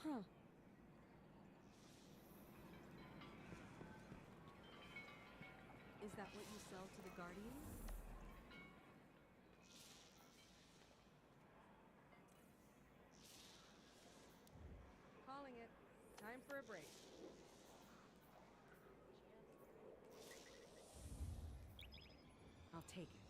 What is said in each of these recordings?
Huh. Is that what you sell to the Guardians? Calling it. Time for a break. I'll take it.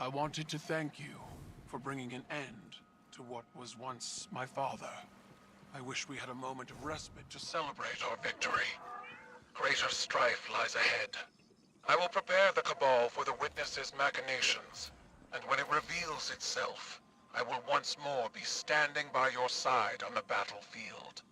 I wanted to thank you for bringing an end to what was once my father. I wish we had a moment of respite to celebrate our victory. Greater strife lies ahead. I will prepare the Cabal for the Witness's machinations, and when it reveals itself, I will once more be standing by your side on the battlefield.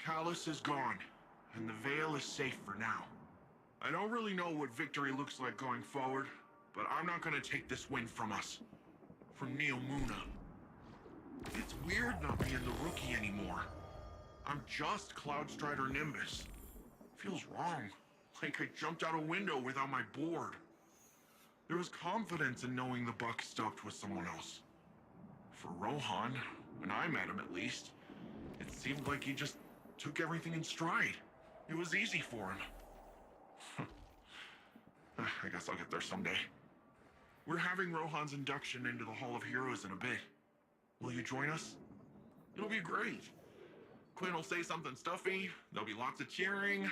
Callus is gone, and the Veil is safe for now. I don't really know what victory looks like going forward, but I'm not gonna take this win from us. From Neomuna. It's weird not being the rookie anymore. I'm just Cloudstrider Nimbus. Feels wrong. Like I jumped out a window without my board. There was confidence in knowing the buck stopped with someone else. For Rohan, when I met him at least, it seemed like he just took everything in stride. It was easy for him. I guess I'll get there someday. We're having Rohan's induction into the Hall of Heroes in a bit. Will you join us? It'll be great. Quinn will say something stuffy, there'll be lots of cheering,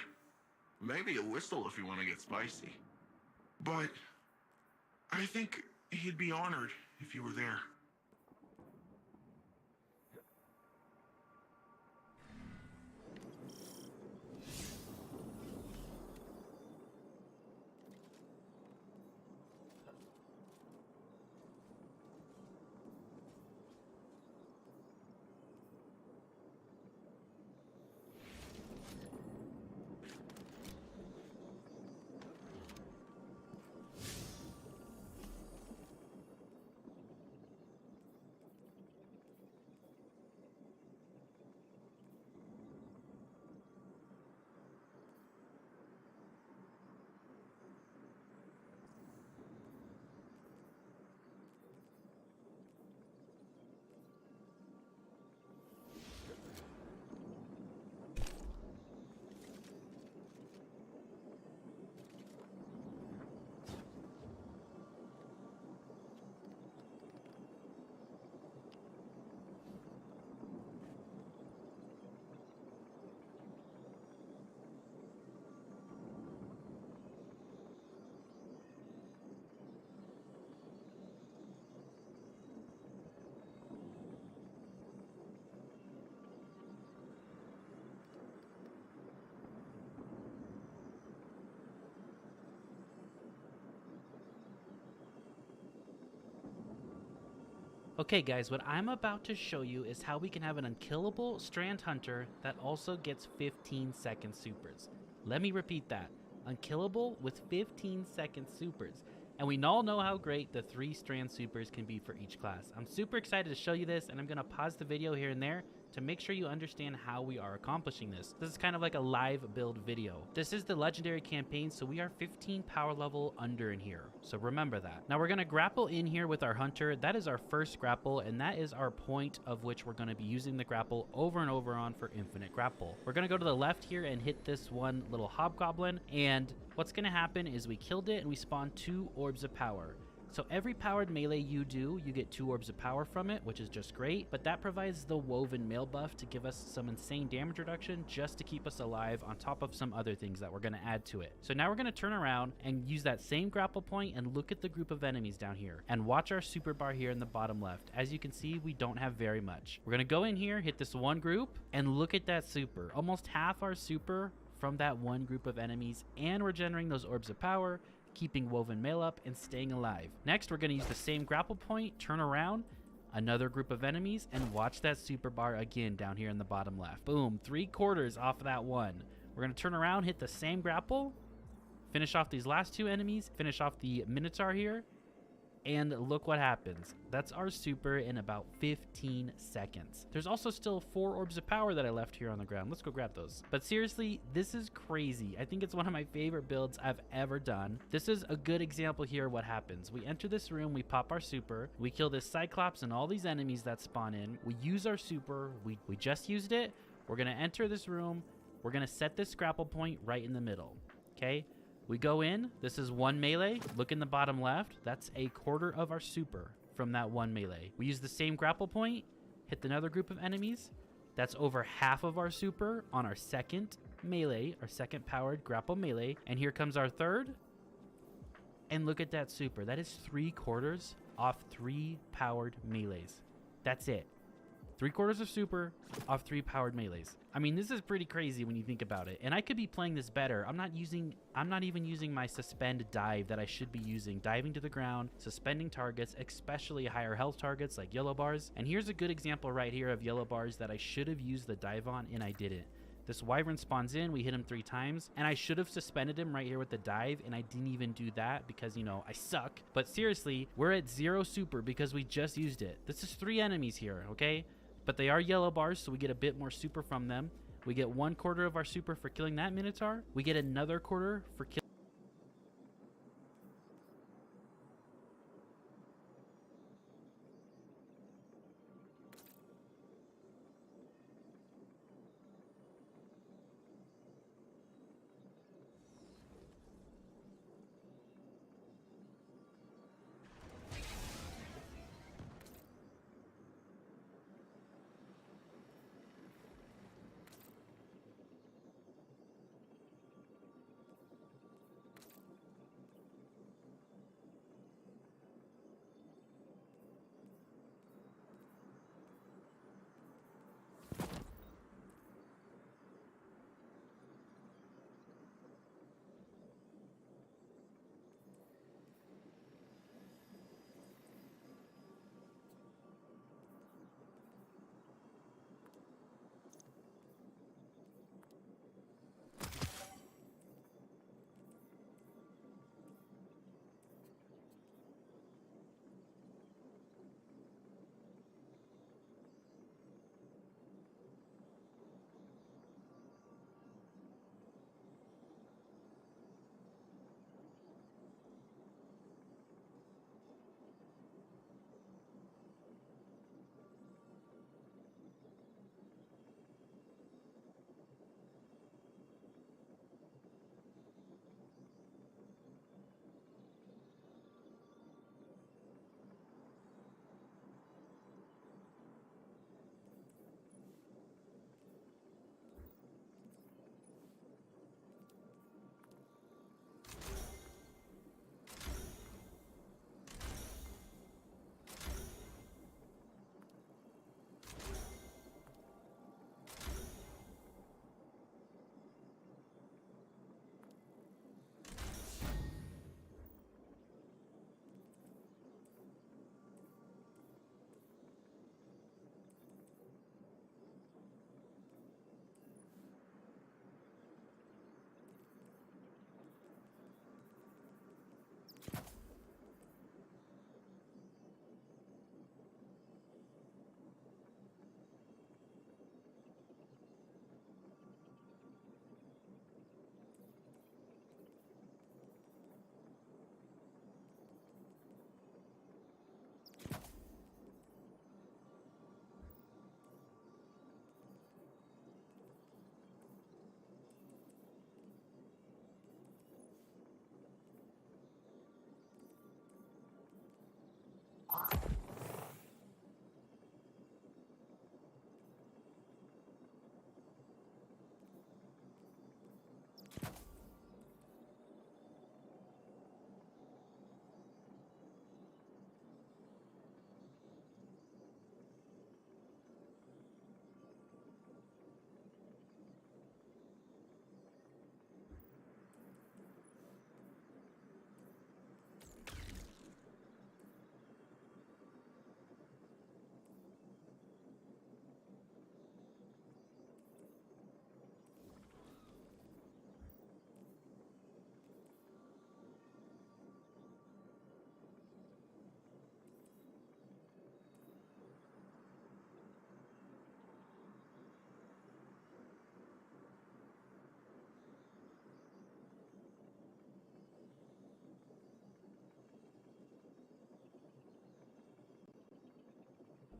maybe a whistle if you want to get spicy. But I think he'd be honored if you were there. Okay guys, what I'm about to show you is how we can have an unkillable Strand Hunter that also gets 15-second supers. Let me repeat that. Unkillable with 15-second supers. And we all know how great the 3 Strand supers can be for each class. I'm super excited to show you this, and I'm going to pause the video here and there to make sure you understand how we are accomplishing this. This is kind of like a live build video. This is the legendary campaign, so we are 15 power level under in here. So remember that. Now we're gonna grapple in here with our hunter. That is our first grapple, and that is our point of which we're gonna be using the grapple over and over on for infinite grapple. We're gonna go to the left here and hit this one little hobgoblin, and what's gonna happen is we killed it and we spawned 2 orbs of power. So every powered melee you do, you get 2 orbs of power from it, which is just great, but that provides the woven mail buff to give us some insane damage reduction just to keep us alive on top of some other things that we're going to add to it. So now we're going to turn around and use that same grapple point and look at the group of enemies down here and watch our super bar here in the bottom left. As you can see, we don't have very much. We're going to go in here, hit this one group, and look at that super. Almost half our super from that one group of enemies, and we're generating those orbs of power, keeping woven mail up and staying alive. Next, we're going to use the same grapple point, turn around, another group of enemies, and watch that super bar again down here in the bottom left. Boom, 3/4 off of that one. We're going to turn around, hit the same grapple, finish off these last 2 enemies, finish off the Minotaur here, and look what happens. That's our super in about 15 seconds. There's also still 4 orbs of power that I left here on the ground. Let's go grab those. But seriously, this is crazy. I think it's one of my favorite builds I've ever done. This is a good example here of what happens. We enter this room, we pop our super, we kill this Cyclops and all these enemies that spawn in. We use our super, we just used it. We're gonna enter this room. We're gonna set this grapple point right in the middle, okay? We go in, this is 1 melee, look in the bottom left, that's 1/4 of our super from that 1 melee. We use the same grapple point, hit another group of enemies, that's over half of our super on our second melee, our second powered grapple melee, and here comes our third, and look at that super. That is 3/4 off 3 powered melees. That's it. 3/4 of super off 3 powered melees. I mean, this is pretty crazy when you think about it. And I could be playing this better. I'm not even using my suspend dive that I should be using. Diving to the ground, suspending targets, especially higher health targets like yellow bars. And here's a good example right here of yellow bars that I should have used the dive on and I didn't. This wyvern spawns in, we hit him 3 times, and I should have suspended him right here with the dive, and I didn't even do that because, you know, I suck. But seriously, we're at 0 super because we just used it. This is 3 enemies here, okay? But they are yellow bars, so we get a bit more super from them. We get 1/4 of our super for killing that Minotaur. We get another 1/4 for killing.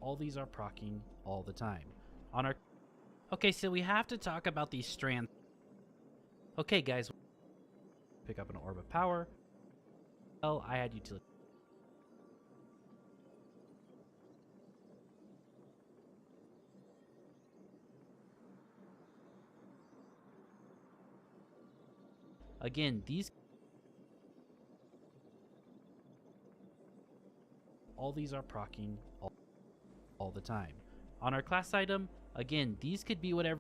all these are proccing all the time. On our Okay, so we have to talk about these strands. Okay, guys, pick up an orb of power. Well, I had utility. Again, all these are proccing all the time. On our class item, again, these could be whatever.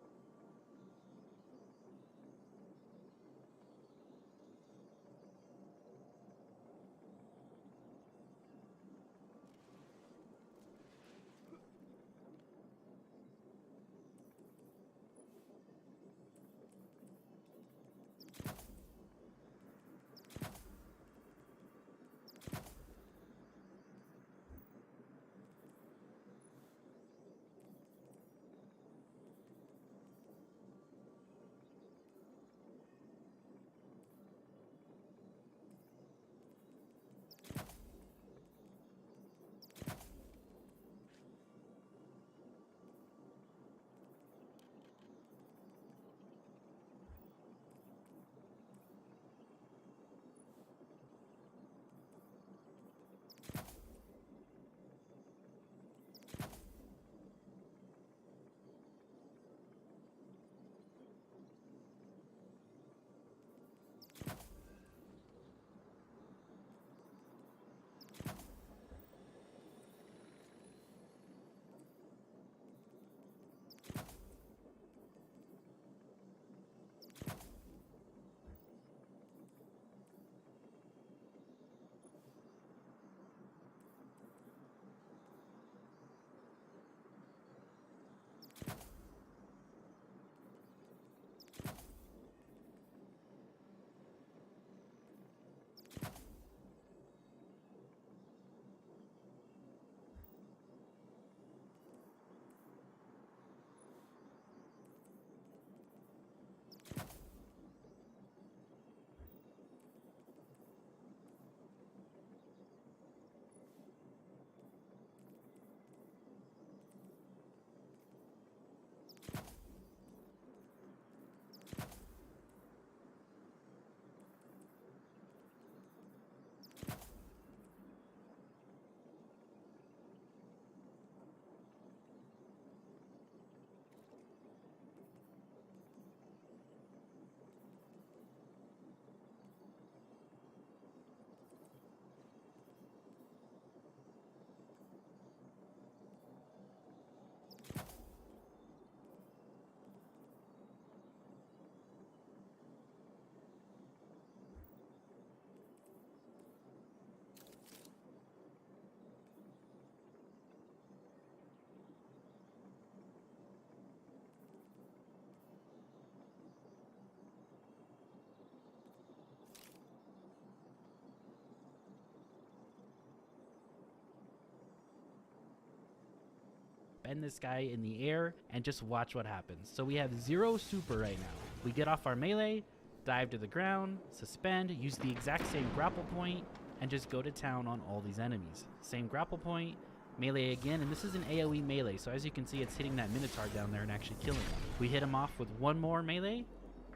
Bend this guy in the air and just watch what happens. So we have 0 super right now. We get off our melee, dive to the ground, suspend, use the exact same grapple point, and just go to town on all these enemies. Same grapple point, melee again, and this is an AoE melee, so as you can see, it's hitting that Minotaur down there and actually killing him. We hit him off with 1 more melee,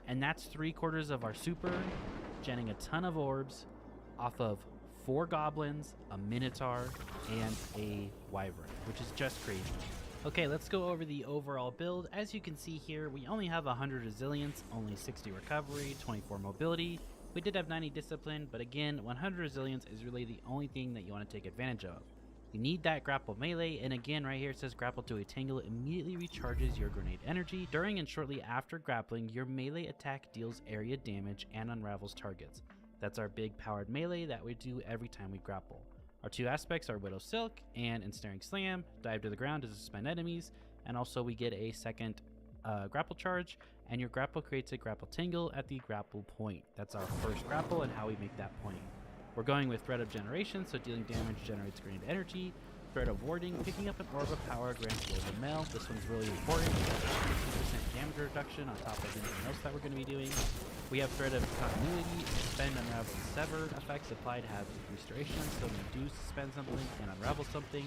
and that's 3/4 of our super, genning a ton of orbs off of 4 goblins, a Minotaur, and a Wyvern, which is just crazy. Okay, let's go over the overall build. As you can see here, we only have 100 resilience, only 60 recovery, 24 mobility. We did have 90 discipline, but again, 100 resilience is really the only thing that you want to take advantage of. You need that grapple melee, and again right here it says grapple to a tangle immediately recharges your grenade energy. During and shortly after grappling, your melee attack deals area damage and unravels targets. That's our big powered melee that we do every time we grapple. Our 2 aspects are Widow Silk and Ensnaring Slam, dive to the ground to suspend enemies, and also we get a second grapple charge, and your grapple creates a grapple tingle at the grapple point. That's our first grapple and how we make that point. We're going with Threat of Generation, so dealing damage generates grenade energy. Threat of Warding, picking up an Orb of Power grants Golden Mail. This one's really important because it's 50% damage reduction on top of anything else that we're going to be doing. We have Threat of Continuity, suspend, unravel, and sever effects applied have restoration, so when you do suspend something and unravel something,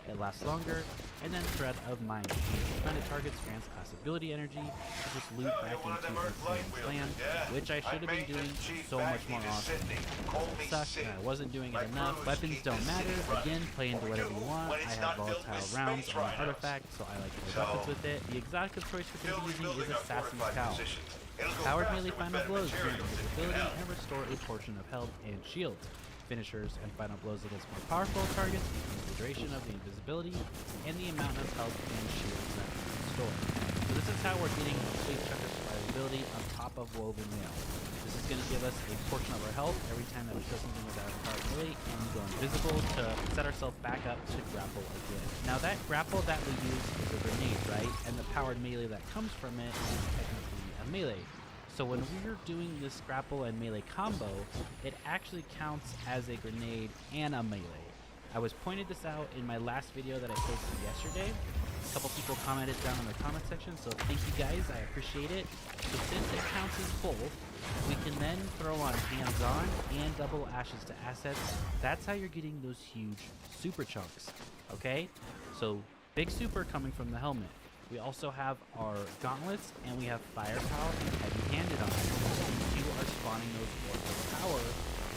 it lasts longer, and then Thread of Mind. Suspended targets grants class ability energy to just loop back into Infinite's land, which I should have been doing so much more often. It sucked, and I wasn't doing it enough. Weapons don't matter. Again, play into whatever you want. I have volatile rounds on the artifact, so I like to play weapons with it. The exact choice we're going to be using is Assassin's Cowl. Powered melee final blows grant invisibility and restore a portion of health and shields. Finishers and final blows against more powerful targets increase the duration of the invisibility and the amount of health and shields that we restore. So this is how we're getting complete chunker survivability on top of Woven Mail. This is going to give us a portion of our health every time that we kill something with our powered melee, and we go invisible to set ourselves back up to grapple again. Now that grapple that we use is a grenade, right? And the powered melee that comes from it is technically a melee. So when we're doing this grapple and melee combo, it actually counts as a grenade and a melee. I was pointed this out in my last video that I posted yesterday. A couple people commented down in the comment section, so thank you guys, I appreciate it. So since it counts as both, we can then throw on hands-on and double ashes to assets. That's how you're getting those huge super chunks, okay? So big super coming from the helmet. We also have our gauntlets, and we have firepower and heavy-handed on it. These two are spawning those orbs of power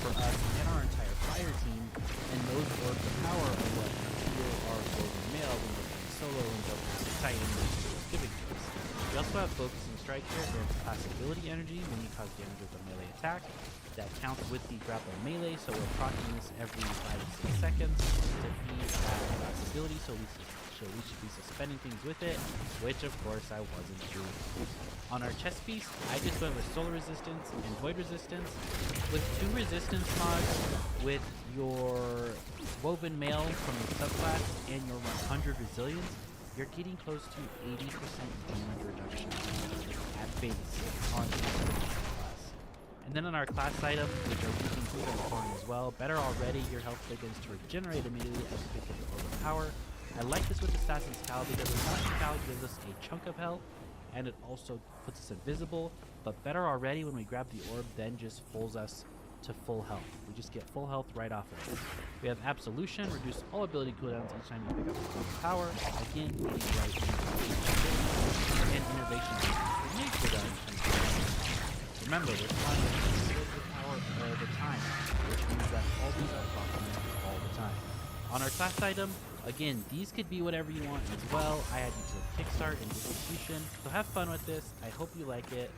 for us and our entire fire team, and those orbs of power are what heal our Woven Mail when we're playing solo and don't have the Titan is giving to us. We also have Focusing Strike here, grants class ability energy when you cause damage with a melee attack. That counts with the grapple melee, so we're proccing this every 5 to 6 seconds to feed that class ability, so we should be suspending things with it, which of course I wasn't doing. On our chest piece, I just went with solar resistance and void resistance. With 2 resistance mods, with your Woven Mail from the subclass and your 100 resilience, you're getting close to 80% damage reduction at base on each class. And then on our class items, which are weakening food and corn as well, better already, your health begins to regenerate immediately as you pick up the Orb of Power. I like this with Assassin's Cowl because Assassin's Cowl gives us a chunk of health, and it also puts us invisible, but better already when we grab the orb then just pulls us to full health. We just get full health right off of it. We have Absolution, reduce all ability cooldowns each time you pick up a Orb of Power, again leading right into and Innovation, grenade cooldown each time you pick up a power. Remember, we're trying to use the power all the time, which means that all these are popping all the time. On our class item, again, these could be whatever you want as well. I had you to kickstart and distribution, so have fun with this. I hope you like it.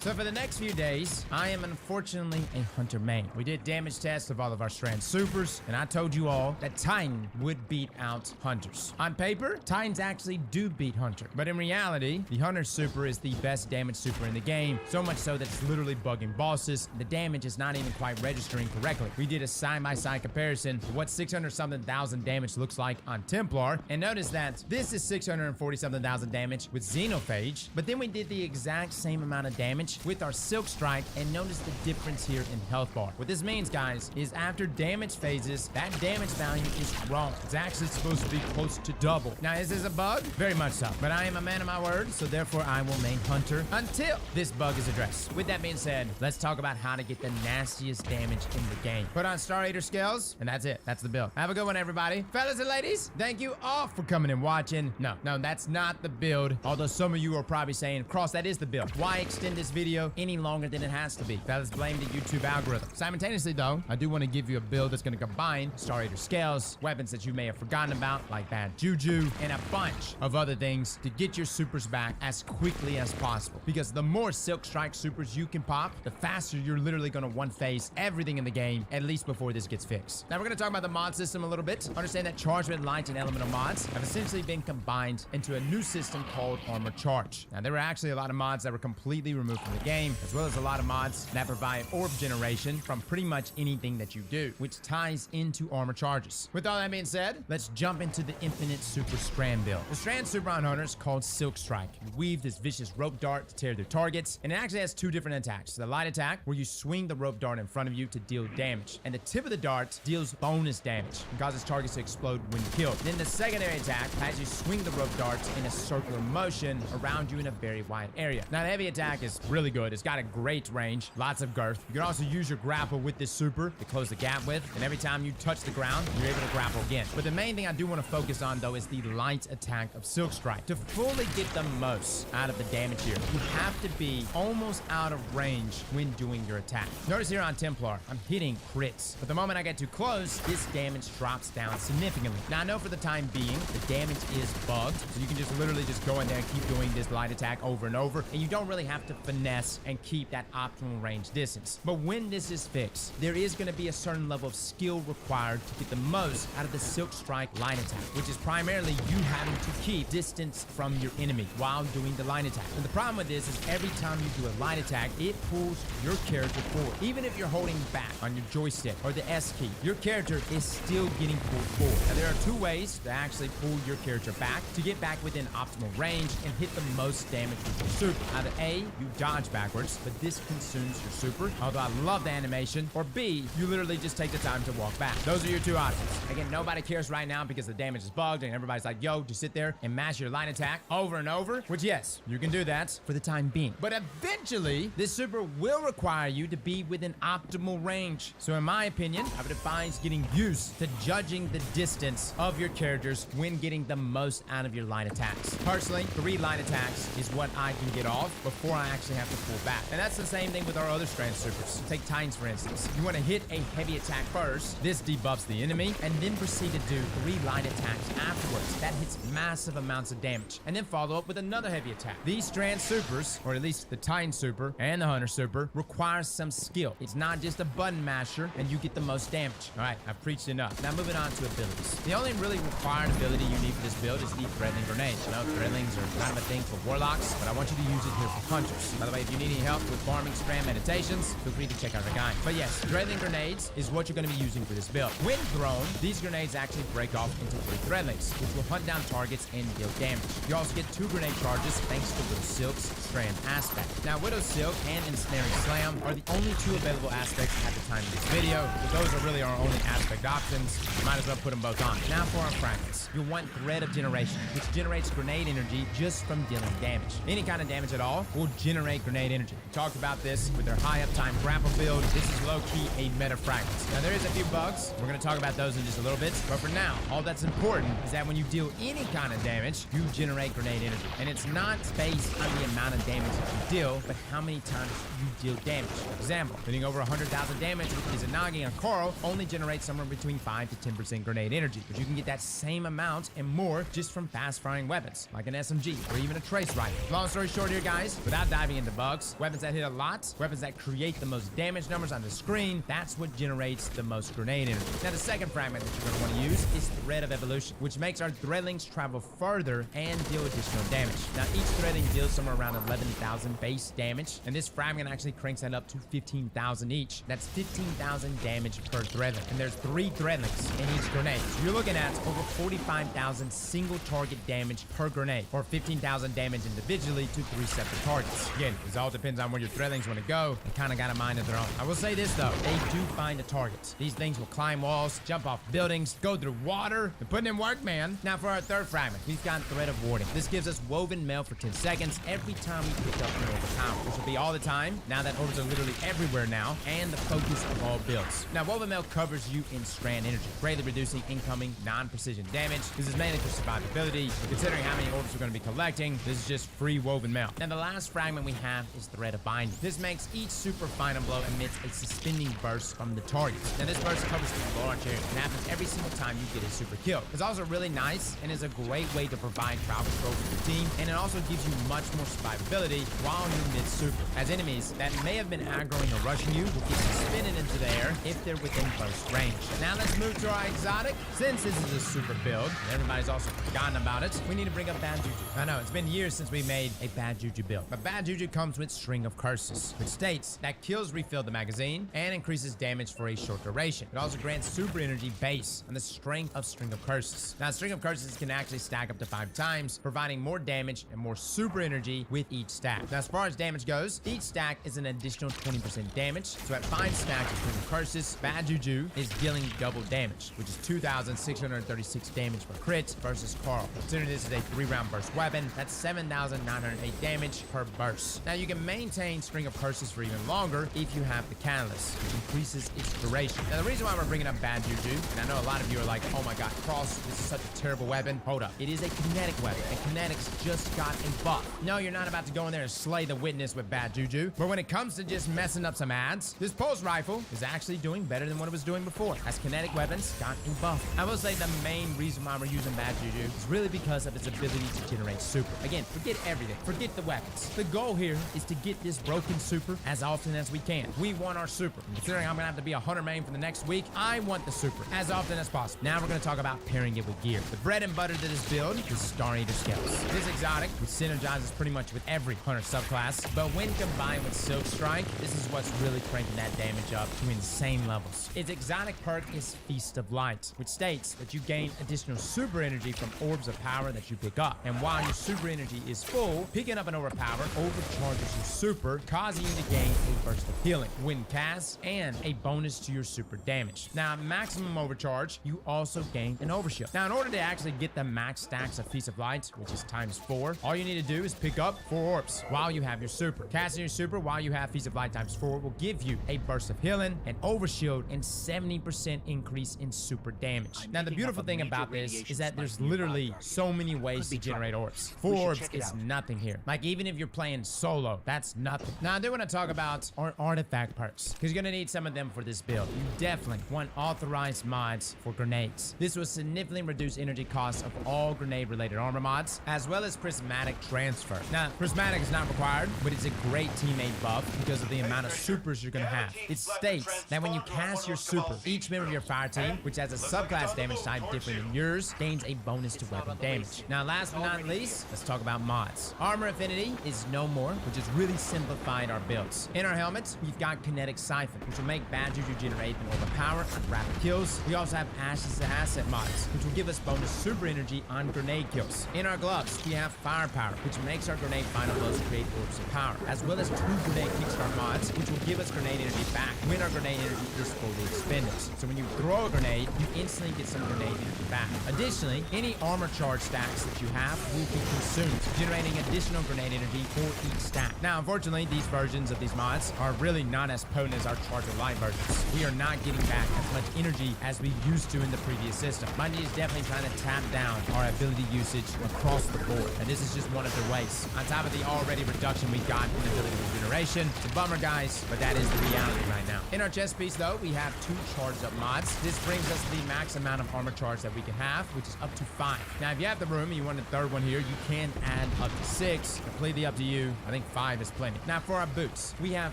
So for the next few days, I am unfortunately a Hunter main. We did damage tests of all of our Strand supers, and I told you all that Titan would beat out Hunters. On paper, Titans actually do beat Hunter, but in reality, the Hunter super is the best damage super in the game, so much so that it's literally bugging bosses. The damage is not even quite registering correctly. We did a side-by-side comparison of what 600-something thousand damage looks like on Templar, and notice that this is 640-something thousand damage with Xenophage, but then we did the exact same amount of damage with our Silk Strike, and notice the difference here in health bar. What this means, guys, is after damage phases, that damage value is wrong. It's actually supposed to be close to double. Now, is this a bug? Very much so, but I am a man of my word, so therefore I will main Hunter until this bug is addressed. With that being said, let's talk about how to get the nastiest damage in the game. Put on Star Eater scales, and that's it. That's the build. Have a good one, everybody. Fellas and ladies, thank you all for coming and watching. No, that's not the build, although some of you are probably saying, Cross, that is the build. Why extend this video any longer than it has to be? Fellas, blame the YouTube algorithm. Simultaneously, though, I do want to give you a build that's going to combine Star Eater scales, weapons that you may have forgotten about, like Bad Juju, and a bunch of other things to get your supers back as quickly as possible. Because the more Silk Strike supers you can pop, the faster you're literally going to one-phase everything in the game, at least before this gets fixed. Now, we're going to talk about the mod system a little bit. Understand that Chargement, Light, and Elemental mods have essentially been combined into a new system called Armor Charge. Now, there were actually a lot of mods that were completely removed from the game, as well as a lot of mods that provide orb generation from pretty much anything that you do, which ties into armor charges. With all that being said, let's jump into the infinite super strand build. The strand super on Hunter is called Silk Strike. You weave this vicious rope dart to tear their targets, and it actually has 2 different attacks. The light attack, where you swing the rope dart in front of you to deal damage, and the tip of the dart deals bonus damage and causes targets to explode when killed. Then the secondary attack has you swing the rope darts in a circular motion around you in a very wide area. Now, the heavy attack is really really good. It's got a great range, lots of girth. You can also use your grapple with this super to close the gap with, and every time you touch the ground, you're able to grapple again. But the main thing I do want to focus on, though, is the light attack of Silk Strike. To fully get the most out of the damage here, you have to be almost out of range when doing your attack. Notice here on Templar, I'm hitting crits, but the moment I get too close, this damage drops down significantly. Now, I know for the time being, the damage is bugged, so you can just literally just go in there and keep doing this light attack over and over, and you don't really have to finesse and keep that optimal range distance. But when this is fixed, there is going to be a certain level of skill required to get the most out of the Silk Strike light attack, which is primarily you having to keep distance from your enemy while doing the light attack. And the problem with this is every time you do a light attack, it pulls your character forward. Even if you're holding back on your joystick or the S key, your character is still getting pulled forward. Now, there are two ways to actually pull your character back to get back within optimal range and hit the most damage with your super. Either A, you dodge backwards, but this consumes your super, although I love the animation, or B, you literally just take the time to walk back. Those are your two options. Again, nobody cares right now because the damage is bugged and everybody's like, yo, just sit there and mash your light attack over and over, which yes, you can do that for the time being. But eventually, this super will require you to be within optimal range. So in my opinion, I would advise getting used to judging the distance of your characters when getting the most out of your light attacks. Personally, 3 light attacks is what I can get off before I actually have to pull back. And that's the same thing with our other strand supers. Take Titans, for instance. You want to hit a heavy attack first, this debuffs the enemy, and then proceed to do 3 light attacks afterwards. That hits massive amounts of damage. And then follow up with another heavy attack. These strand supers, or at least the Titan super and the Hunter super, requires some skill. It's not just a button masher and you get the most damage. All right, I've preached enough. Now moving on to abilities. The only really required ability you need for this build is the Threadling Grenade. You know, Threadlings are kind of a thing for Warlocks, but I want you to use it here for Hunters. By the way, if you need any help with farming strand meditations, feel free to check out our guide. But yes, Threadling Grenades is what you're going to be using for this build. When thrown, these grenades actually break off into 3 Threadlings, which will hunt down targets and deal damage. You also get 2 grenade charges thanks to Widow Silk's strand aspect. Now, Widow Silk and Ensnaring Slam are the only 2 available aspects at the time of this video, but those are really our only aspect options. You might as well put them both on. Now for our fragments. You'll want Thread of Generation, which generates grenade energy just from dealing damage. Any kind of damage at all will generate grenade energy. We talked about this with their high uptime grapple build. This is low-key a meta fragments. Now there is a few bugs. We're going to talk about those in just a little bit, but for now, all that's important is that when you deal any kind of damage, you generate grenade energy. And it's not based on the amount of damage that you deal, but how many times you deal damage. For example, hitting over 100,000 damage with Izanagi and Coral only generates somewhere between 5 to 10% grenade energy, but you can get that same amount and more just from fast-firing weapons, like an SMG or even a trace rifle. Long story short here, guys, without diving into bugs, weapons that hit a lot, weapons that create the most damage numbers on the screen, that's what generates the most grenade energy. Now, the second fragment that you're going to want to use is Thread of Evolution, which makes our Threadlings travel further and deal additional damage. Now, each Threadling deals somewhere around 11,000 base damage, and this fragment actually cranks that up to 15,000 each. That's 15,000 damage per Threadling, and there's 3 Threadlings in each grenade. So you're looking at over 45,000 single target damage per grenade, or 15,000 damage individually to 3 separate targets. Again, this all depends on where your Threadlings want to go. They kind of got a mind of their own. I will say this though, they do find a target. These things will climb walls, jump off buildings, go through water. They're putting in work, man. Now for our third fragment, we've got Thread of Warding. This gives us Woven Mail for 10 seconds every time we pick up an orbital power, which will be all the time now that orbs are literally everywhere now, and the focus of all builds. Now, Woven Mail covers you in strand energy, greatly reducing incoming non-precision damage. This is mainly for survivability, but considering how many orbs we're going to be collecting, this is just free Woven Mail. Now, the last fragment we have is Thread of Binding. This makes each super final blow emits a suspending burst from the target. Now, this burst covers a large area and happens every single time you get a super kill. It's also really nice and is a great way to provide crowd control for your team, and it also gives you much more survivability while you're mid-super, as enemies that may have been aggroing or rushing you will get suspended into the air if they're within burst range. Now let's move to our exotic. Since this is a super build, and everybody's also forgotten about it, we need to bring up Bad Juju. I know, it's been years since we made a Bad Juju build, but Bad Juju comes with String of Curses, which states that kills refill the magazine and increases damage for a short duration. It also grants super energy based on the strength of String of Curses. Now, String of Curses can actually stack up to 5 times, providing more damage and more super energy with each stack. Now, as far as damage goes, each stack is an additional 20% damage, so at 5 stacks of String of curses, Bad Juju is dealing double damage, which is 2,636 damage per crit versus Carl. Considering this is a 3-round burst weapon, that's 7,908 damage per burst. Now you can maintain String of Curses for even longer if you have the Catalyst, which increases its duration. Now the reason why we're bringing up Bad Juju, and I know a lot of you are like, oh my god, Cross, this is such a terrible weapon. Hold up. It is a kinetic weapon, and kinetics just got a buff. No, you're not about to go in there and slay the witness with Bad Juju, but when it comes to just messing up some ads, this pulse rifle is actually doing better than what it was doing before, as kinetic weapons got a buff. I will say the main reason why we're using Bad Juju is really because of its ability to generate super. Again, forget everything. Forget the weapons. The goal here is to get this broken super as often as we can. We want our super. Considering I'm gonna have to be a hunter main for the next week, I want the super as often as possible. Now we're gonna talk about pairing it with gear. The bread and butter to this build is Star Eater Scales. This exotic, which synergizes pretty much with every hunter subclass, but when combined with Silk Strike, this is what's really cranking that damage up to insane levels. Its exotic perk is Feast of Light, which states that you gain additional super energy from orbs of power that you pick up. And while your super energy is full, picking up an orb of power overcharges your super, causing you to gain a burst of healing when cast and a bonus to your super damage. Now, maximum overcharge, you also gain an overshield. Now, in order to actually get the max stacks of Feast of Light, which is ×4, all you need to do is pick up 4 orbs while you have your super. Casting your super while you have Feast of Light ×4 will give you a burst of healing, an overshield, and 70% increase in super damage. Now, the beautiful thing about this is that there's literally so many ways to generate orbs. 4 orbs is nothing here. Like, even if you're playing solo, that's nothing. Now, I do want to talk about our artifact perks, because you're going to need some of them for this build. You definitely want authorized mods for grenades. This will significantly reduce energy costs of all grenade-related armor mods, as well as prismatic transfer. Now, prismatic is not required, but it's a great teammate buff because of the amount of supers you're going to have. It states that when you cast your super, each member of your fire team, which has a subclass damage type different than yours, gains a bonus to weapon damage. Now, last but not least, let's talk about mods. Armor Affinity is no more, which has really simplified our builds. In our helmets, we've got Kinetic Siphon, which will make Bad Juju generate an orb of power on rapid kills. We also have Ashes to Asset mods, which will give us bonus super energy on grenade kills. In our gloves, we have Firepower, which makes our grenade final blows create orbs of power, as well as 2 grenade kickstart mods, which will give us grenade energy back when our grenade energy is fully expended. So when you throw a grenade, you instantly get some grenade energy back. Additionally, any armor charge stacks that you have will be consumed, generating additional grenade energy for each stack. Now, unfortunately, these versions of these mods are really not as potent as our Charger Light versions. We are not getting back as much energy as we used to in the previous system. Bungie is definitely trying to tap down our ability usage across the board, and this is just one of their ways. On top of the already reduction we got in ability regeneration. It's a bummer, guys, but that is the reality right now. In our chest piece, though, we have 2 charged up mods. This brings us the max amount of armor charge that we can have, which is up to 5. Now, if you have the room and you want a 3rd one here, you can add up to 6. Completely up to you. I think 5 is plenty. Now, for our boots, we have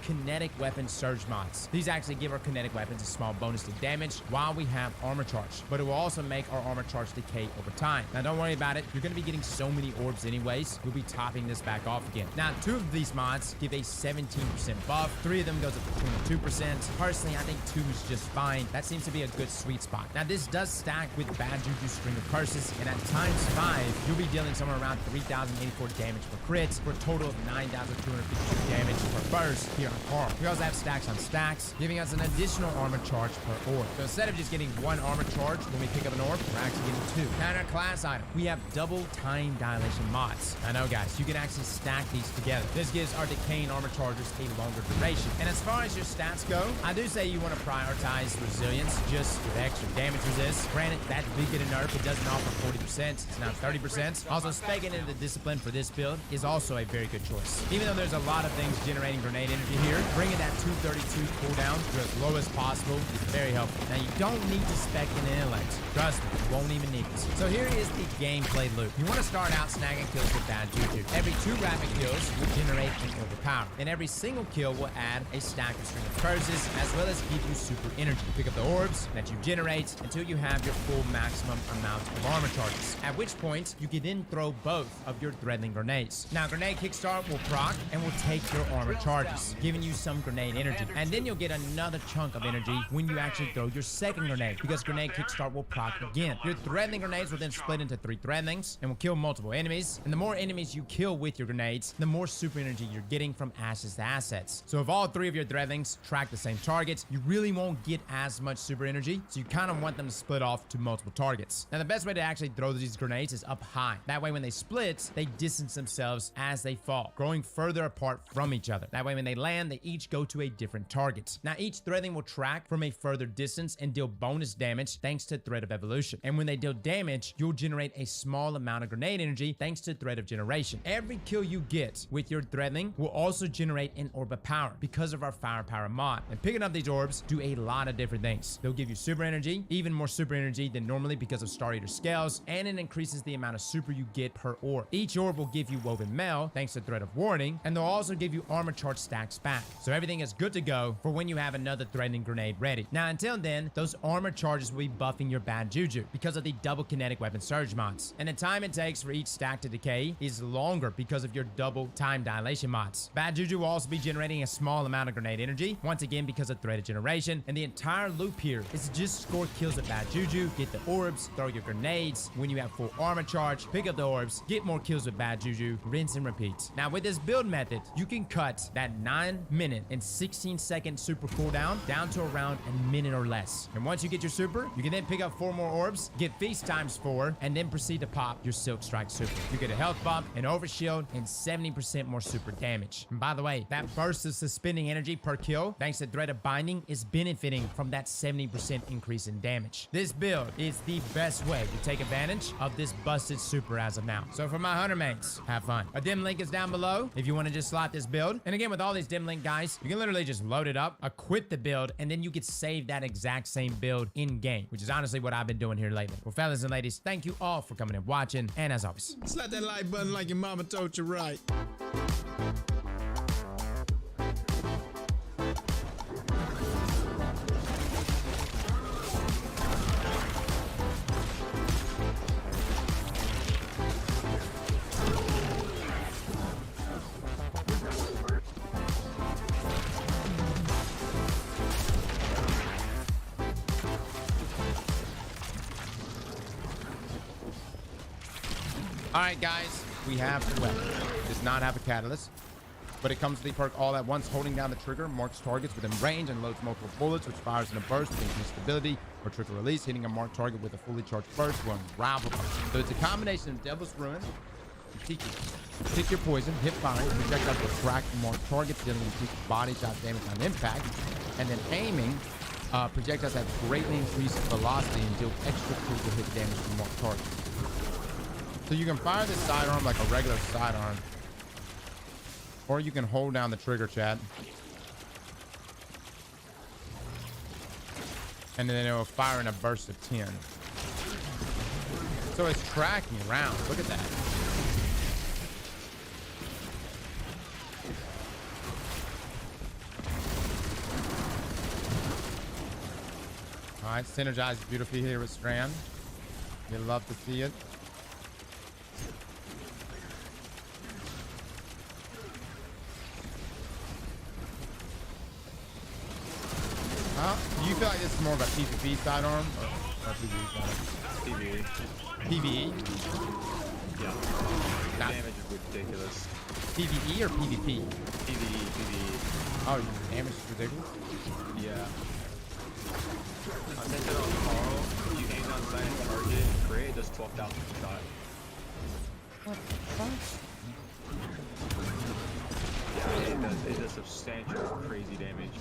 kinetic weapon surge mods. These actually give our kinetic weapons a small bonus to damage while we have armor charge, but it will also make our armor charge decay over time. Now, don't worry about it. You're going to be getting so many orbs anyways. You'll be topping this back off again. Now, 2 of these mods give a 17% buff. 3 of them goes up to 22%. Personally, I think 2 is just fine. That seems to be a good sweet spot. Now, this does stack with Bad Juju String of Curses, and at ×5, you'll be dealing somewhere around 3,084 damage per crit for a total of 9,252 damage per burst here on Carl. We also have stacks on stacks, giving us an additional armor charge per orb. So instead of just getting 1 armor charge when we pick up an orb, we're actually getting 2. Now, in our class item, we have double time dilation mods. I know, guys, you can actually stack these together. This gives our decaying armor chargers a longer duration. And as far as your stats go, I do say you want to prioritize resilience just with extra damage resist. Granted, that big get a nerf, it doesn't offer 40%, it's now 30%. Also, speccing into the discipline for this build is also a very good choice. Even though there's a lot of things generating grenade energy here, bringing that 232 cooldown to as low as possible is very helpful. Now, you don't need to spec an intellect. Trust me, you won't even need it. So here is the gameplay loop. You want to start out snagging kills with Bad Juju. Every 2 rapid kills will generate an overpower, and every single kill will add a stack of String of Curses, as well as give you super energy. Pick up the orbs that you generate until you have your full maximum amount of armor charges, at which point you can then throw both of your Threadling grenades. Now, Grenade Kickstart will proc and will take your armor charges, giving you some grenade energy, and then you'll get another chunk of energy when you actually throw your second grenade, because Grenade Kickstart will proc again. Your Threadling grenades will then split into 3 Threadlings and will kill multiple enemies, and the more enemies you kill with your grenades, the more super energy you're getting from Ashes to Assets. So if all 3 of your Threadlings track the same target, targets, you really won't get as much super energy, so you kind of want them to split off to multiple targets. Now, the best way to actually throw these grenades is up high. That way, when they split, they distance themselves as they fall, growing further apart from each other. That way, when they land, they each go to a different target. Now, each threading will track from a further distance and deal bonus damage thanks to Thread of Evolution. And when they deal damage, you'll generate a small amount of grenade energy thanks to Thread of Generation. Every kill you get with your threadling will also generate an orb of power because of our firepower mod. And picking up these orbs do a lot of different things. They'll give you super energy, even more super energy than normally because of Star Eater scales, and it increases the amount of super you get per orb. Each orb will give you woven mail thanks to Thread of Warning, and they'll also give you armor charge stacks back. So everything is good to go for when you have another threading grenade ready. Now, until then, those armor charges will be buffing your bad juju because of the double kinetic weapon surge mods. And the time it takes for each stack to decay is longer because of your double time dilation mods. Bad juju will also be generating a small amount of grenade energy, once again because of Thread of Generation, and the entire loop here is to just score kills with bad juju, get the orbs, throw your grenades. When you have full armor charge, pick up the orbs, get more kills with bad juju, rinse and repeat. Now, with this build method, you can cut that 9-minute and 16-second super cooldown down to around a minute or less. And once you get your super, you can then pick up 4 more orbs, get feast times 4, and then proceed to pop your Silk Strike super. You get a health bump, an overshield, and 70% more super damage. And by the way, that burst of suspending energy per kill, thanks to Thread of Binding, is benefiting from that 70% increase in damage. This build is the best way to take advantage of this busted super as of now. So for my hunter mates, have fun. A dim link is down below if you want to just slot this build. And again, with all these dim link guys, you can literally just load it up, quit the build, and then you can save that exact same build in game, which is honestly what I've been doing here lately. Well, fellas and ladies, thank you all for coming and watching. And as always, Slap that like button like your mama told you right. Alright guys, we have the weapon. It does not have a catalyst, but it comes with the perk all at once. Holding down the trigger marks targets within range and loads multiple bullets, which fires in a burst with increased stability or trigger release. Hitting a marked target with a fully charged burst will unravel them. So it's a combination of Devil's Ruin and Tiki. Pick your poison, hip fire, projectiles will track marked targets, dealing increased body shot damage on impact, and then aiming. Projectiles have greatly increased velocity and deal extra critical hit damage to marked targets. So you can fire this sidearm like a regular sidearm, or you can hold down the trigger, chat, and then it will fire in a burst of 10. So it's tracking around. Look at that. All right, synergizes beautifully here with Strand. You love to see it. Do you feel like this is more of a PvP sidearm or PvE sidearm? PvE. PvE? Yeah. The damage is ridiculous. PvE or PvP? PvE. Oh, the damage is ridiculous? Yeah. I think that on Carl, you aim down sight and target, create just 12,000 per shot. What the fuck? Yeah, it does substantial, crazy damage.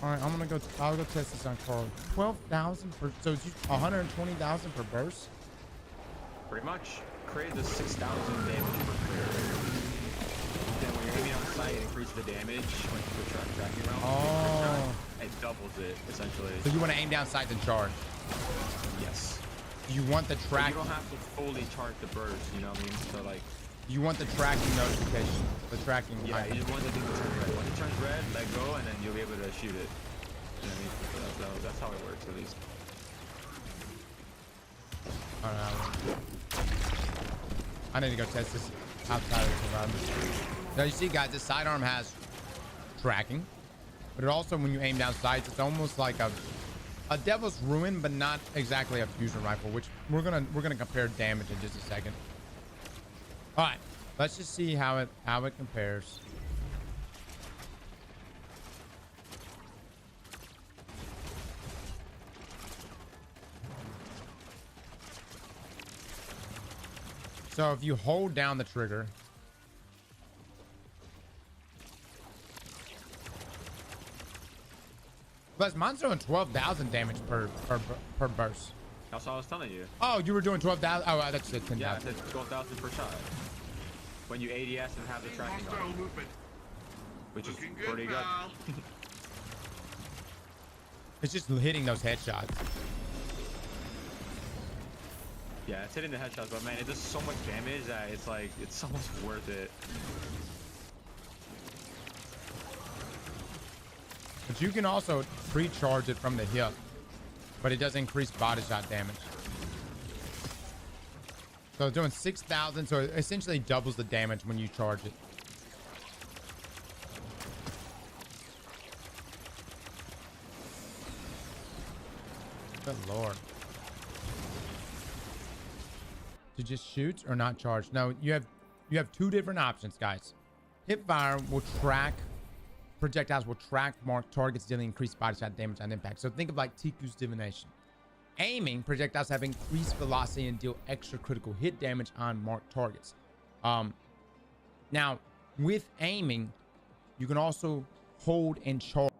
All right, I'll go test this on Carl. 12,000 per, so it's 120,000 per burst? Pretty much. Create the 6,000 damage per clear. Then when you're aiming on sight, it increases the damage when you try tracking around. Oh. It doubles it, essentially. So you want to aim down sight and charge? Yes. You want the track? You don't have to fully charge the burst, you know what I mean? So like, you want the tracking notification, the tracking. yeah, you just want the thing to turn red. When it turns red, let go, and then you'll be able to shoot it. You know what I mean? That's how it works, at least. All right. I need to go test this outside of this environment. Now you see, guys, this sidearm has tracking, but it also, when you aim down sights, it's almost like a Devil's Ruin, but not exactly a fusion rifle. Which we're gonna compare damage in just a second. All right, let's just see how it compares. So if you hold down the trigger, plus mine's doing 12,000 damage per burst. That's what I was telling you. Oh, you were doing 12,000. Oh, that's it. 10,000. Yeah, I said 12,000 per shot. When you ADS and have the tracking Hostile on, movement. which is Looking pretty good. pal. It's just hitting those headshots. Yeah, it's hitting the headshots, but man, it does so much damage that it's like, it's almost worth it. But you can also pre-charge it from the hip, but it does increase body shot damage. So it's doing 6,000, so it essentially doubles the damage when you charge it. Good lord. To just shoot or not charge? No, you have two different options, guys. Hip fire will track projectiles, will track marked targets, dealing increased body shot damage on impact. So think of like Tiku's divination. Aiming, projectiles have increased velocity and deal extra critical hit damage on marked targets. Now with aiming, you can also hold and charge.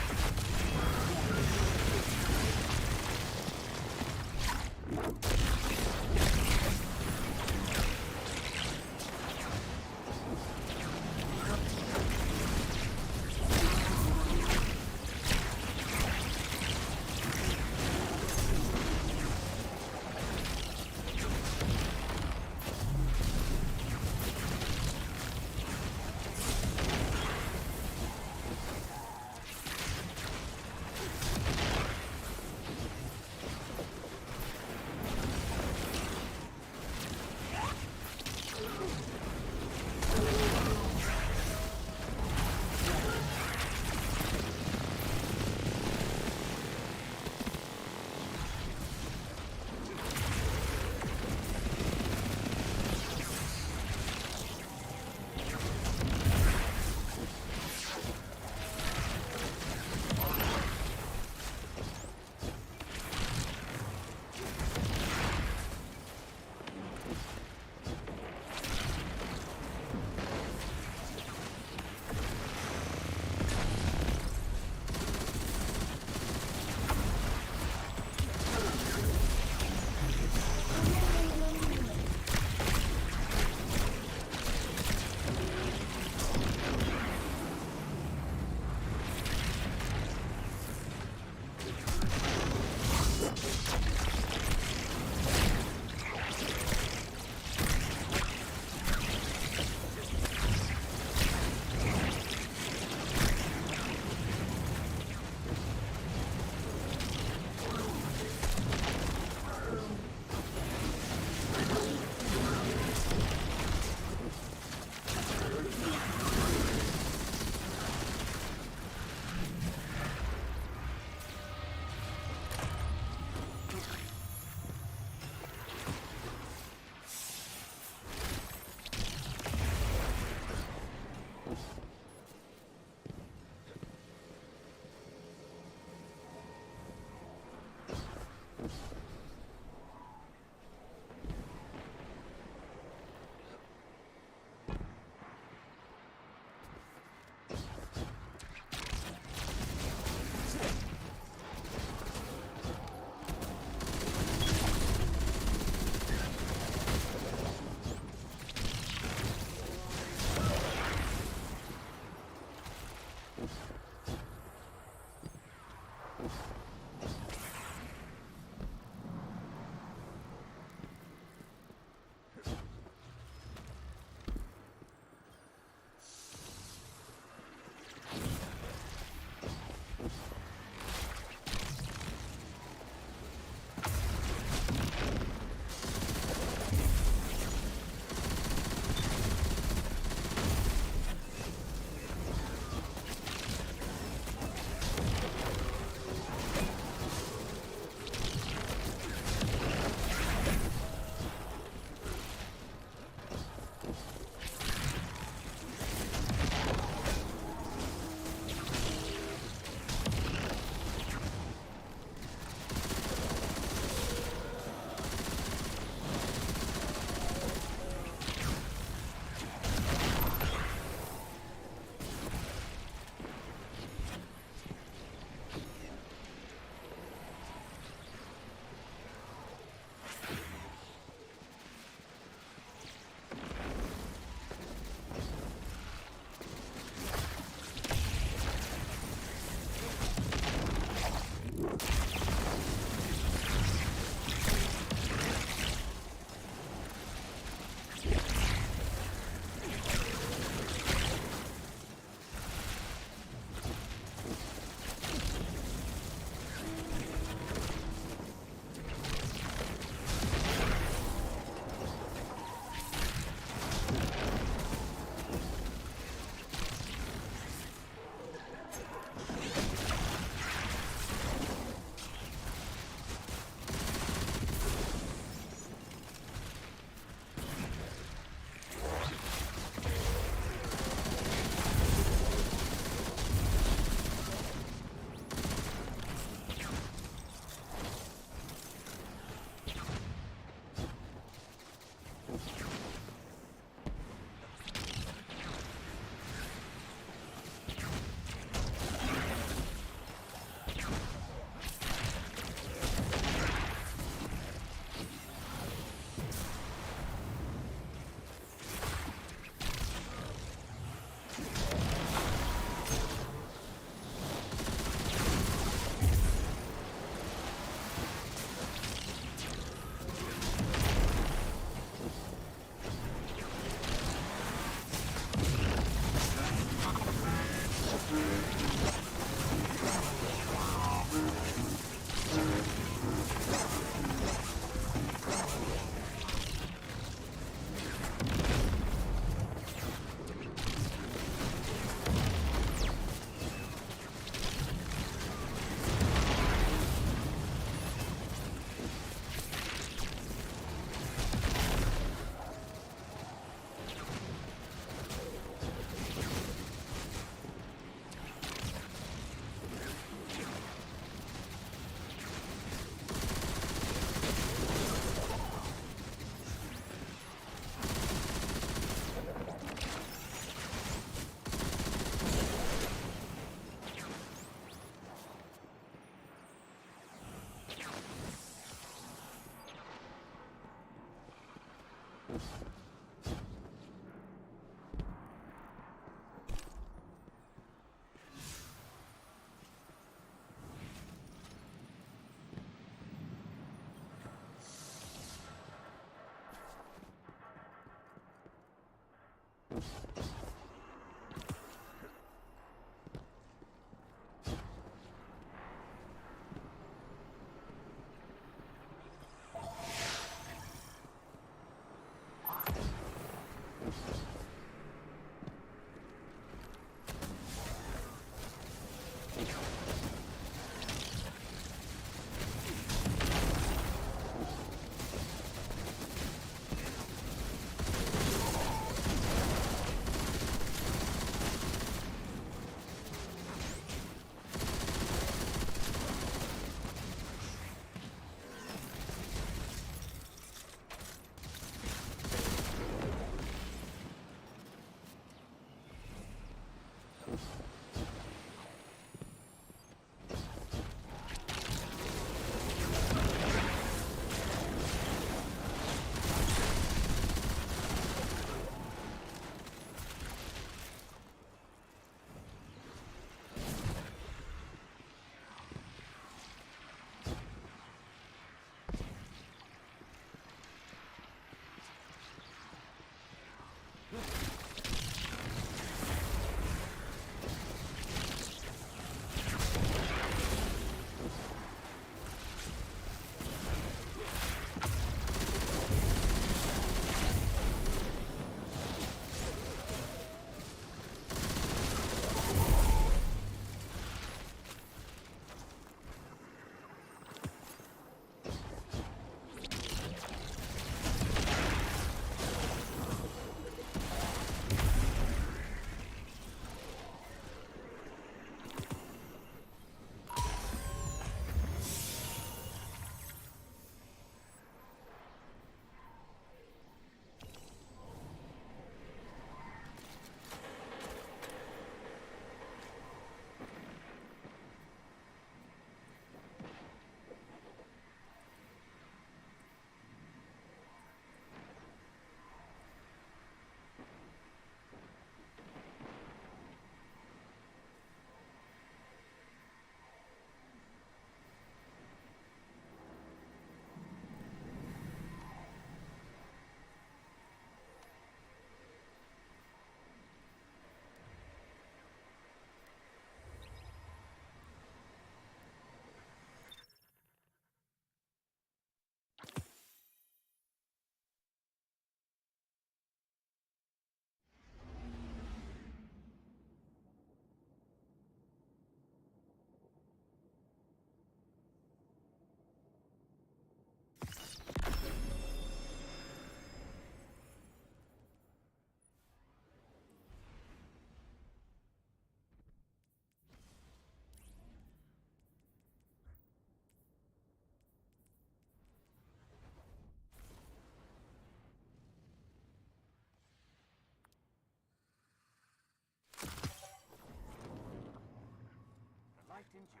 didn't you,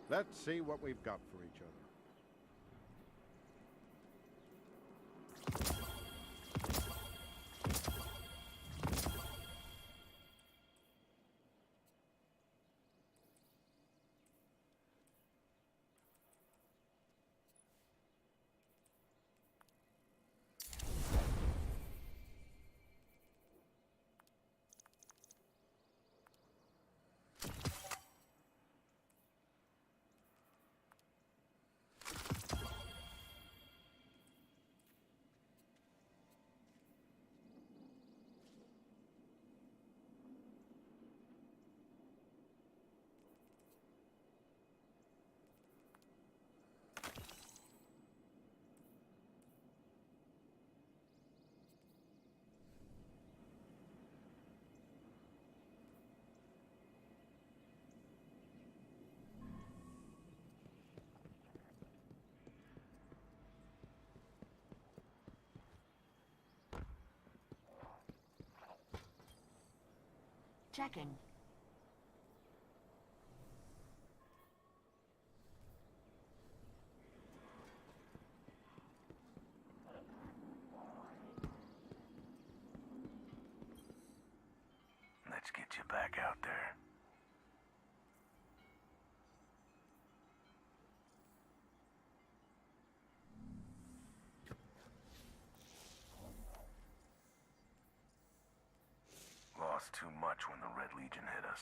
Amos? Let's see what we've got for each other. Checking. Let's get you back out there. Lost too much when the Red Legion hit us.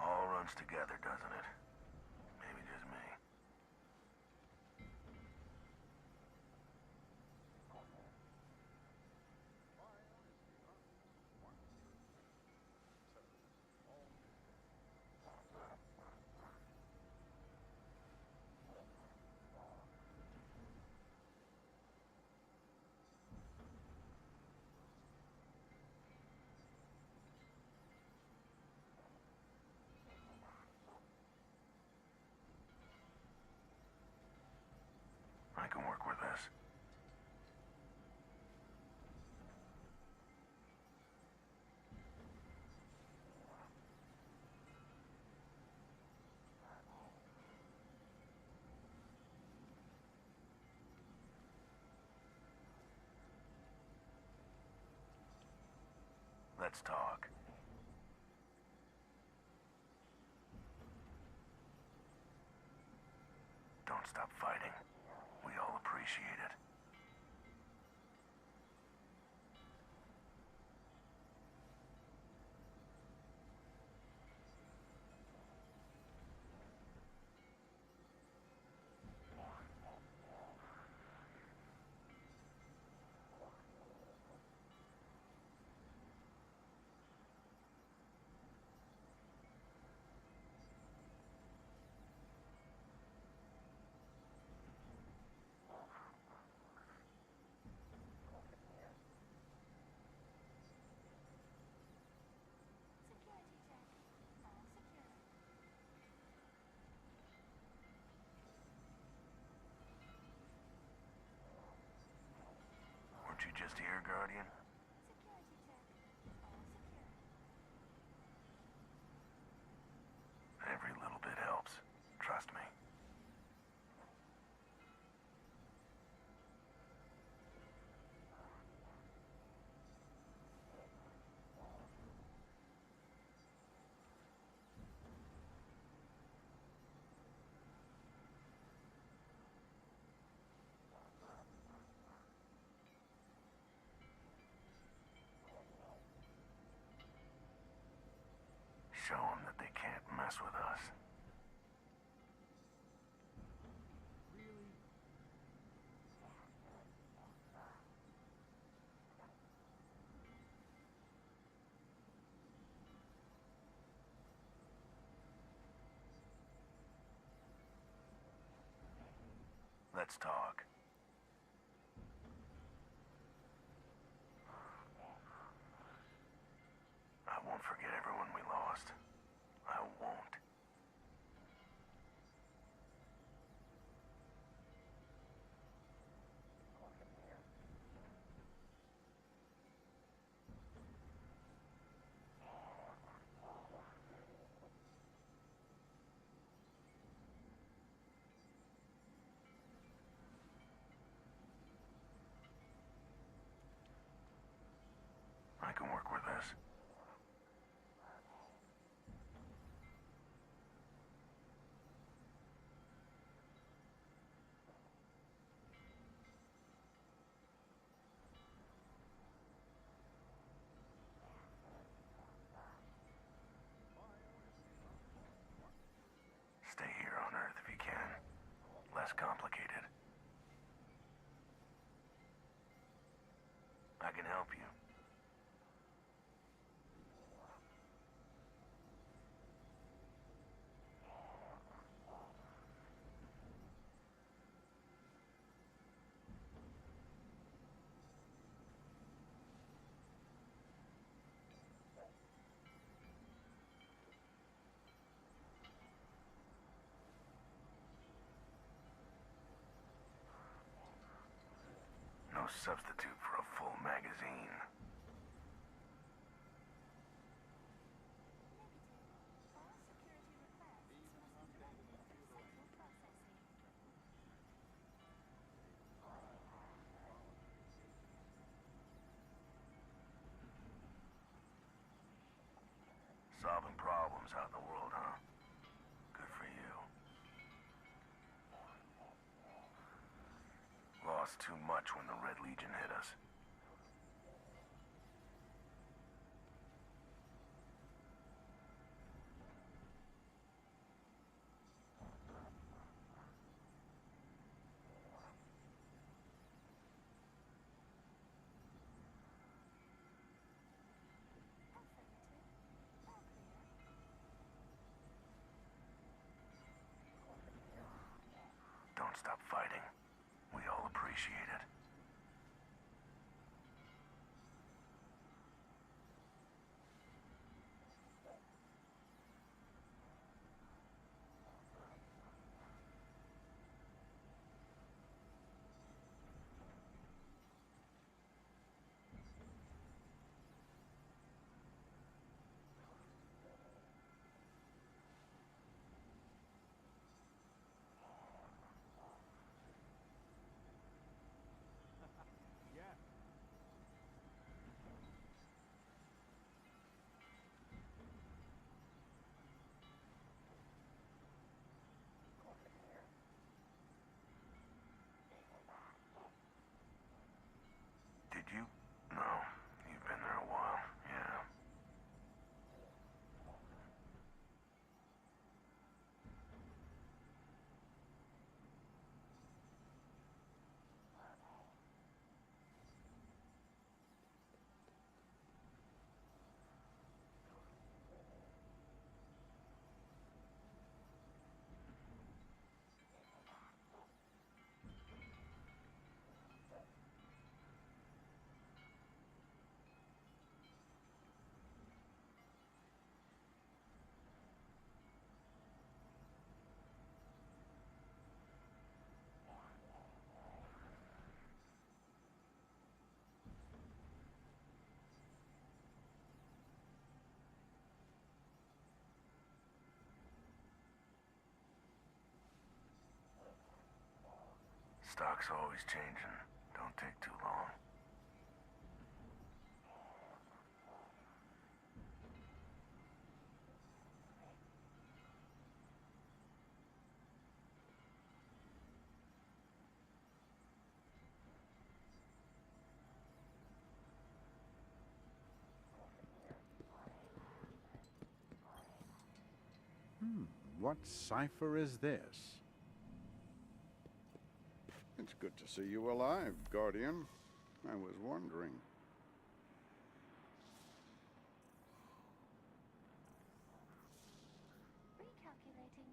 All runs together, doesn't it? Maybe just me. I can work with this. Let's talk. Don't stop fighting. We all appreciate it. Weren't you just here, Guardian? Every little bit helps. Trust me. Show them that they can't mess with us. Let's talk. can work with this. Stay here on Earth if you can. Less complicated. I can help you. No substitute for a full magazine. Solving problems out in the world, huh? Good for you. Lost too much when the Red Legion hit us. Don't stop fighting. We all appreciate it. Did you? No. You've been there a while. Yeah. Stock's always changing. Don't take too long. What cipher is this? It's good to see you alive, Guardian. I was wondering. Recalculating.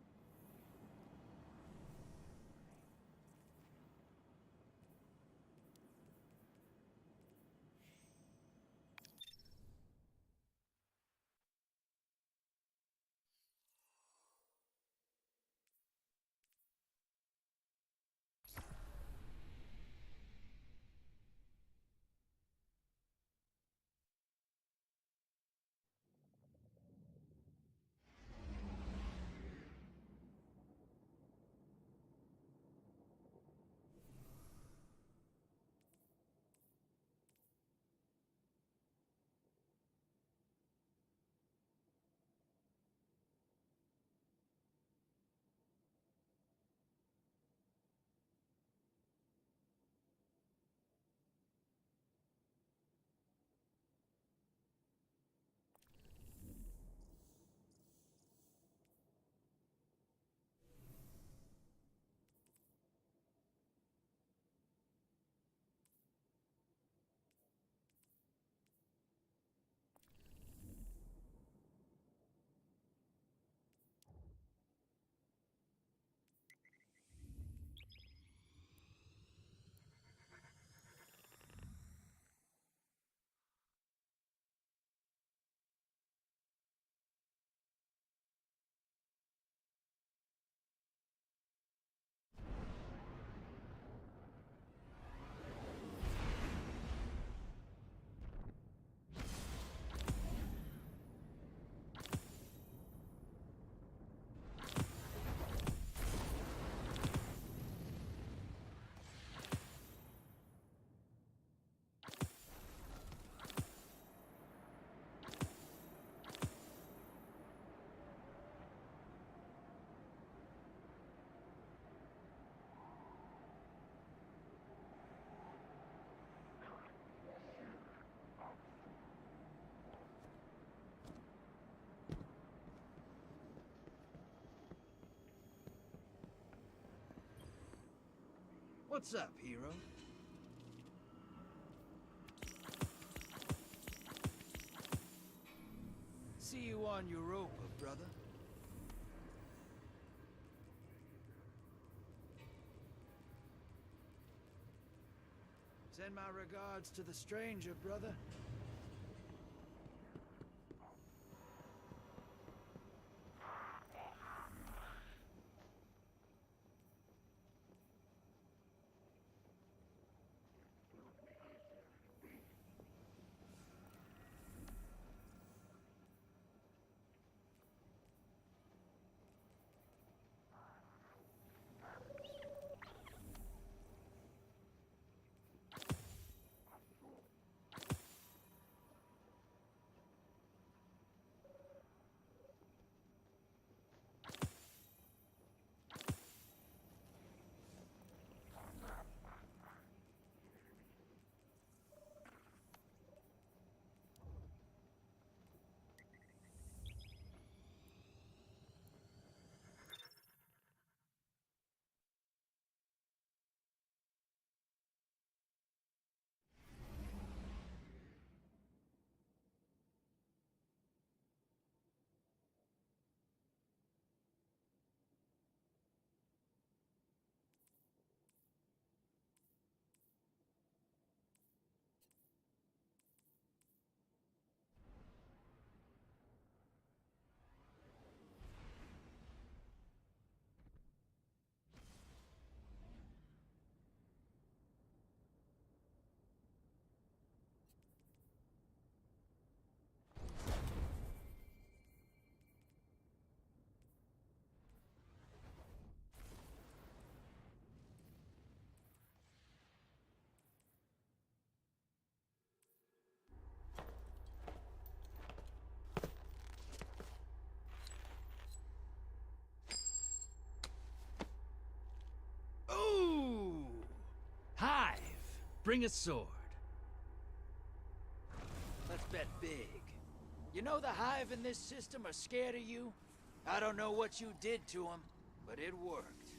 What's up, hero? See you on Europa, brother. Send my regards to the stranger, brother. Ooh! Hive, bring a sword. Let's bet big. You know the Hive in this system are scared of you? I don't know what you did to them, but it worked.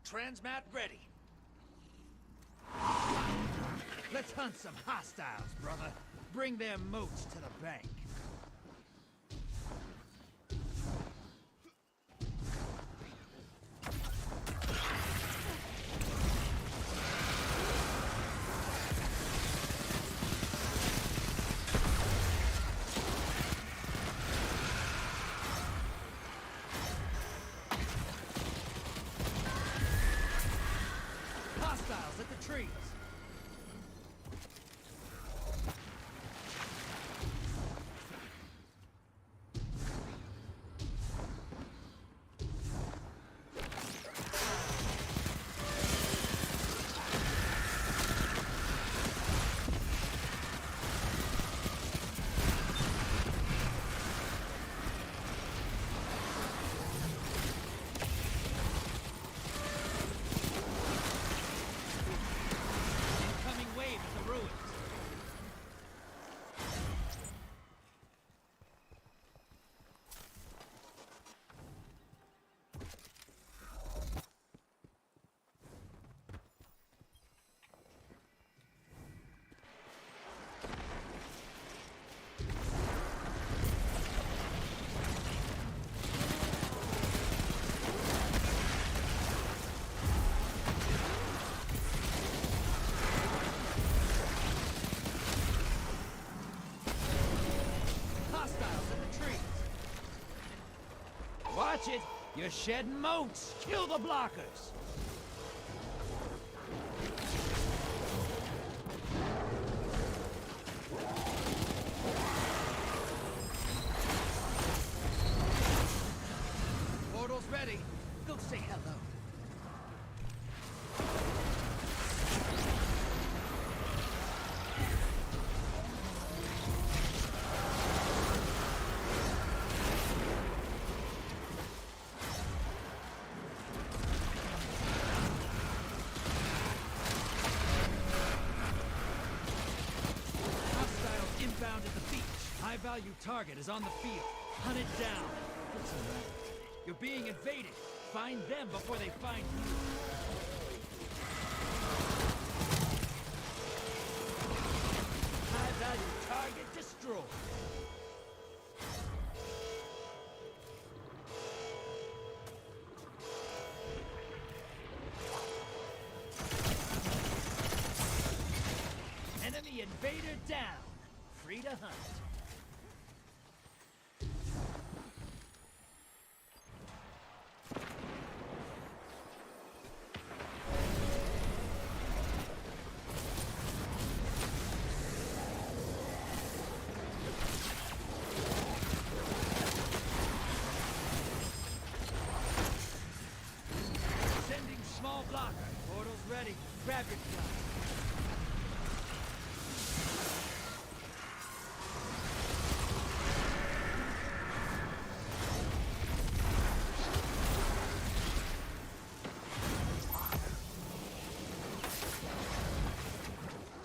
Transmat ready. Let's hunt some hostiles, brother. Bring their moats to the bank. Hostiles at the trees. Watch it! You're shedding moats! Kill the blockers! Portal's ready. Go say hello. Inbound at the beach. High-value target is on the field. Hunt it down. It's all right. You're being invaded. Find them before they find you. High value target destroyed. Enemy invader down. Free to hunt. Sending small blocker. Portal's ready. Grab your flag.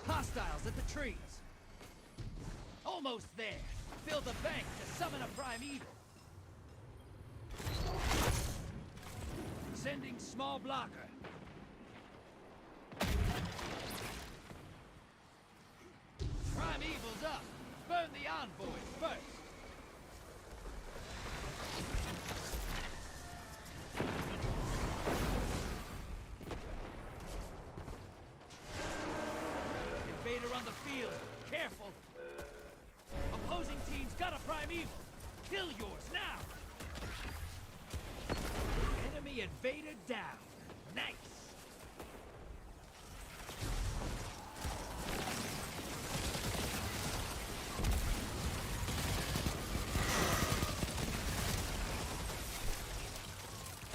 Hostiles at the trees. Almost there. Fill the bank to summon a primeval. Sending small blocker. Primeval's up. Burn the envoys first. Invader on the field. Careful. Opposing team's got a primeval. Kill yours now. Enemy invader down. Nice.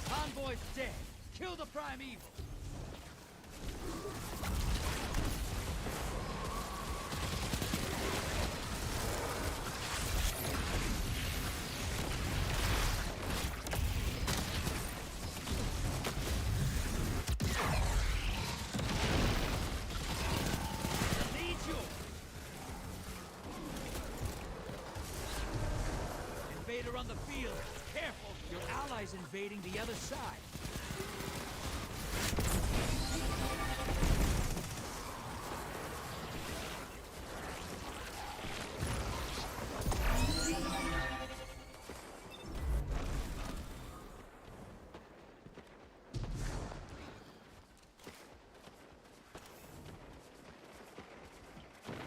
Convoy's dead. Kill the primeval. Lead yours. Invader on the field. Careful, your ally's invading the other side.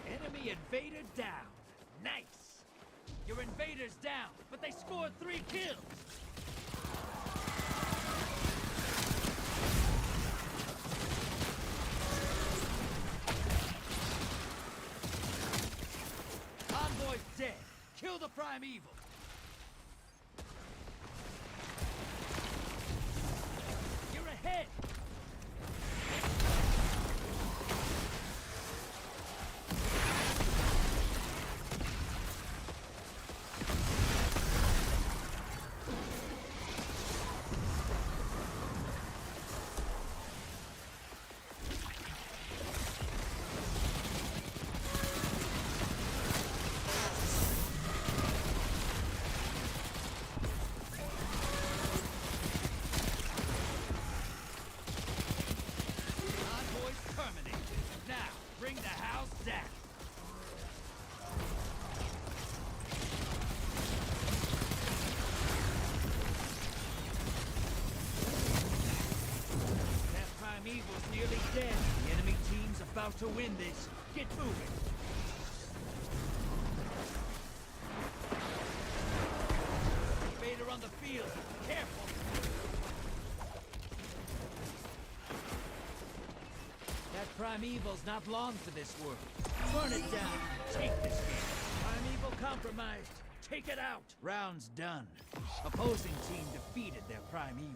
Enemy invader down. Nice. Your invader's down, but they scored 3 kills. Convoy's dead. Kill the primeval. You're ahead. Convoy's terminated. Now, bring the house down. That primeval's nearly dead. The enemy team's about to win this. Get moving. Invader on the field. Careful. That primeval's not long for this world. Burn it down. Take this game. Primeval compromised. Take it out. Round's done. Opposing team defeated their primeval.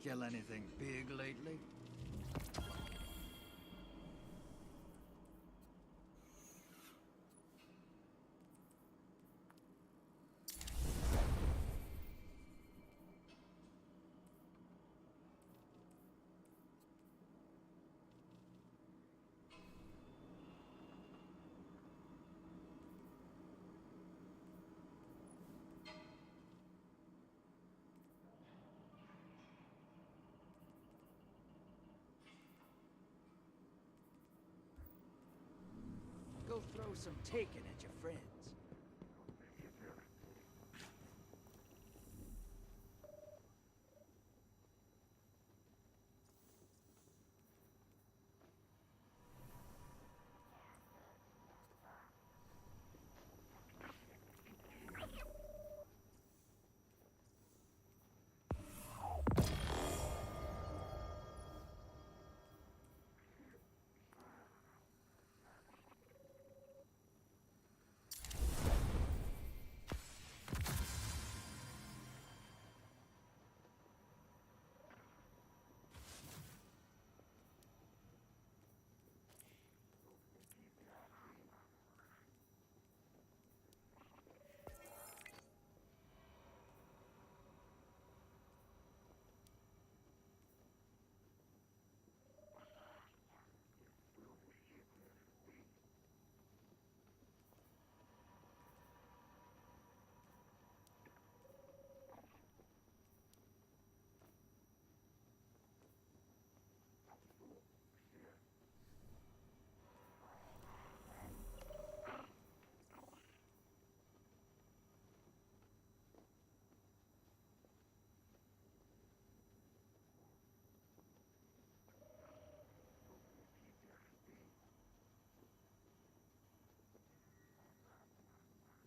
Kill anything big lately? Go throw some taken at your friends.